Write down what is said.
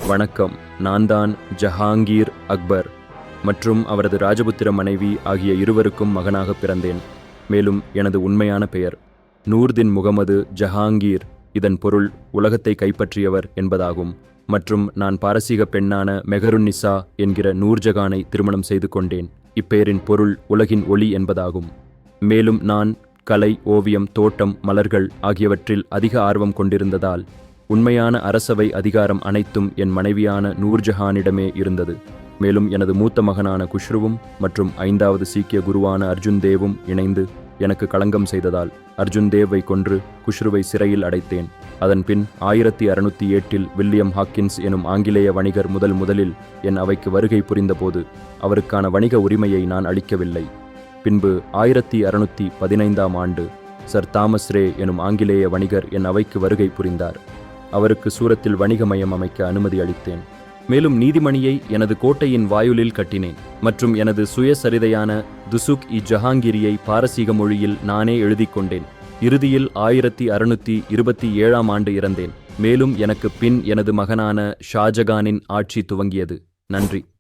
வணக்கம். நான் தான் ஜஹாங்கீர் அக்பர் மற்றும் அவரது ராஜபுத்திர மனைவி ஆகிய இருவருக்கும் மகனாக பிறந்தேன். மேலும் எனது உண்மையான பெயர் நூர்தின் முகமது ஜஹாங்கீர். இதன் பொருள் உலகத்தை கைப்பற்றியவர் என்பதாகும். மற்றும் நான் பாரசீக பெண்ணான மெஹருன்னிசா என்கிற நூர்ஜஹானை திருமணம் செய்து கொண்டேன். இப்பெயரின் பொருள் உலகின் ஒளி என்பதாகும். மேலும் நான் கலை, ஓவியம், தோட்டம், மலர்கள் ஆகியவற்றில் அதிக ஆர்வம் கொண்டிருந்ததால் உண்மையான அரசவை அதிகாரம் அனைத்தும் என் மனைவியான நூர்ஜஹானிடமே இருந்தது. மேலும் எனது மூத்த மகனான குஷ்ருவும் மற்றும் 5வது சீக்கிய குருவான அர்ஜுன் தேவும் இணைந்து எனக்கு களங்கம் செய்ததால் அர்ஜுன் தேவை கொன்று குஷ்ருவை சிறையில் அடைத்தேன். அதன் பின் 1608 வில்லியம் ஹாக்கின்ஸ் எனும் ஆங்கிலேய வணிகர் முதலில் என் அவைக்கு வருகை புரிந்தபோது அவருக்கான வணிக உரிமையை நான் அளிக்கவில்லை. பின்பு 1615 ஆண்டு சர் தாமஸ் ரே எனும் ஆங்கிலேய வணிகர் என் அவைக்கு வருகை புரிந்தார். அவருக்கு சூரத்தில் வணிக மையம் அமைக்க அனுமதி அளித்தேன். மேலும் நீதிமணியை எனது கோட்டையின் வாயுலில் கட்டினேன் மற்றும் எனது சுயசரிதையான துசுக்-இ-ஜஹாங்கீரியை பாரசீக மொழியில் நானே எழுதிக் கொண்டேன். இறுதியில் 1627 ஆண்டு இறந்தேன். மேலும் எனக்கு பின் எனது மகனான ஷாஜகானின் ஆட்சி துவங்கியது. நன்றி.